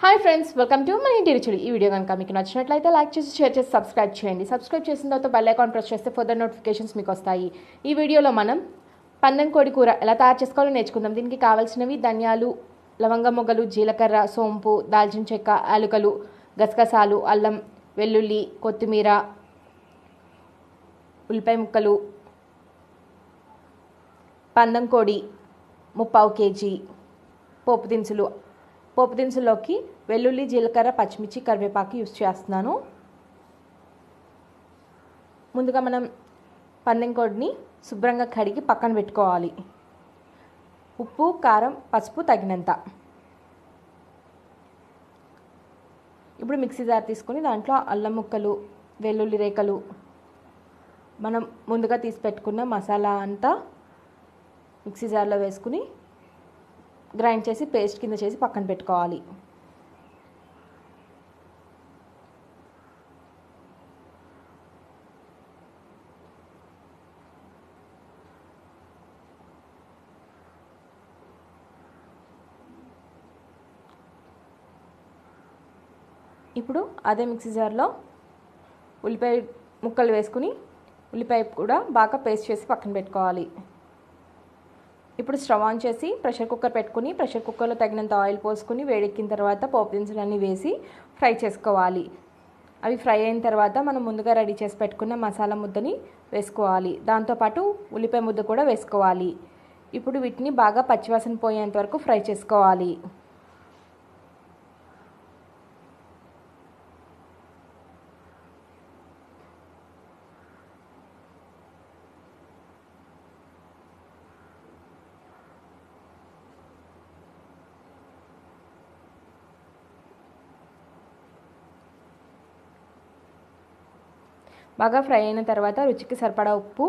Hi friends, welcome to మన ఇంటి రుచులు. ఈ వీడియో కనుక మీకు నచ్చినట్లయితే లైక్ చేసి, షేర్ చేసి, సబ్స్క్రైబ్ చేయండి. సబ్స్క్రైబ్ చేసిన తర్వాత బెల్ ఐకాన్ ప్రెస్ చేస్తే ఫర్దర్ నోటిఫికేషన్స్ మీకు వస్తాయి. ఈ వీడియోలో మనం పందెం కోడి కూర ఎలా తయారు చేసుకోవాలో నేర్చుకుందాం. దీనికి కావాల్సినవి ధనియాలు, లవంగ మొగ్గలు, జీలకర్ర, సోంపు, దాల్చిన చెక్క, యాలకులు, గసగసాలు, అల్లం, వెల్లుల్లి, కొత్తిమీర, ఉల్లిపాయ ముక్కలు, పందెం కోడి 3/4 kg, పోపు దినుసుల్లోకి వెల్లుల్లి, జీలకర్ర, పచ్చిమిర్చి, కరివేపాకు యూస్ చేస్తున్నాను. ముందుగా మనం పందెం కోడిని శుభ్రంగా కడిగి పక్కన పెట్టుకోవాలి. ఉప్పు, కారం, పసుపు తగినంత. ఇప్పుడు మిక్సీ జార్ తీసుకొని దాంట్లో అల్లం ముక్కలు, వెల్లుల్లి రేఖలు, మనం ముందుగా తీసి పెట్టుకున్న మసాలా అంతా మిక్సీ జార్లో వేసుకుని గ్రైండ్ చేసి పేస్ట్ కింద చేసి పక్కన పెట్టుకోవాలి. ఇప్పుడు అదే మిక్సీ జార్లో ఉల్లిపాయ ముక్కలు వేసుకుని ఉల్లిపాయ కూడా బాగా పేస్ట్ చేసి పక్కన పెట్టుకోవాలి. ఇప్పుడు స్టవ్ ఆన్ చేసి ప్రెషర్ కుక్కర్ పెట్టుకుని ప్రెషర్ కుక్కర్లో తగినంత ఆయిల్ పోసుకుని వేడెక్కిన తర్వాత పోపు దినుసులన్నీ వేసి ఫ్రై చేసుకోవాలి. అవి ఫ్రై అయిన తర్వాత మనం ముందుగా రెడీ చేసి పెట్టుకున్న మసాలా ముద్దని వేసుకోవాలి. దాంతోపాటు ఉల్లిపాయ ముద్ద కూడా వేసుకోవాలి. ఇప్పుడు వీటిని బాగా పచ్చివాసన పోయేంత వరకు ఫ్రై చేసుకోవాలి. బాగా ఫ్రై అయిన తర్వాత రుచికి సరిపడా ఉప్పు,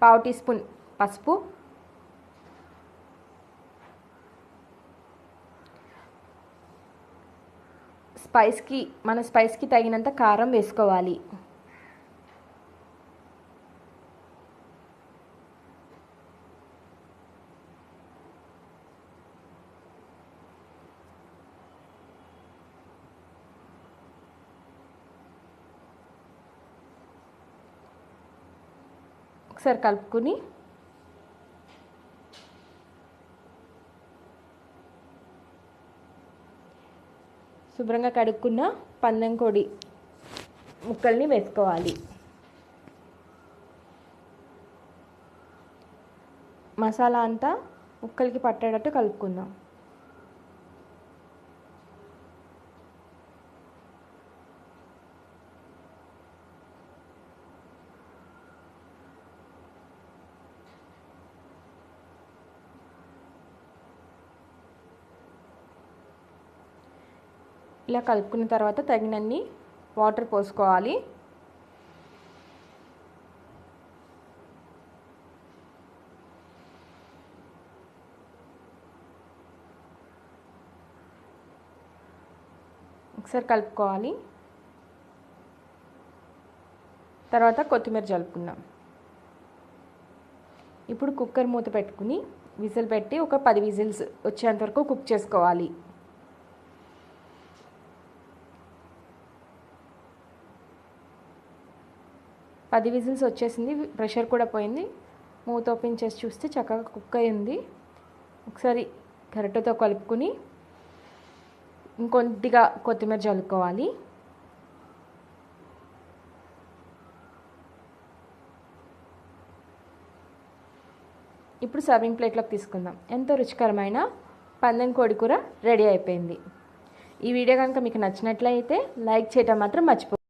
పావు టీ స్పూన్ పసుపు, మన స్పైస్కి తగినంత కారం వేసుకోవాలి. ఒకసారి కలుపుకుని శుభ్రంగా కడుక్కున్న పందెం కోడి ముక్కల్ని వేసుకోవాలి. మసాలా అంతా ముక్కలకి పట్టేటట్టు కలుపుకుందాం. ఇలా కలుపుకున్న తర్వాత తగినన్ని వాటర్ పోసుకోవాలి. ఒకసారి కలుపుకోవాలి. తర్వాత కొత్తిమీర జలుపుకుందాం. ఇప్పుడు కుక్కర్ మూత పెట్టుకుని విజిల్ పెట్టి ఒక 10 విజిల్స్ వచ్చేంత వరకు కుక్ చేసుకోవాలి. పది విజిల్స్ వచ్చేసింది, ప్రెషర్ కూడా పోయింది. మూత ఓపెన్ చేసి చూస్తే చక్కగా కుక్ అయింది. ఒకసారి గరిటెతో కలుపుకుని ఇంకొద్దిగా కొత్తిమీర చల్లుకోవాలి. ఇప్పుడు సర్వింగ్ ప్లేట్లోకి తీసుకుందాం. ఎంతో రుచికరమైన పందెం కోడి కూర రెడీ అయిపోయింది. ఈ వీడియో కనుక మీకు నచ్చినట్లయితే లైక్ చేయడం మాత్రం మర్చిపోకండి.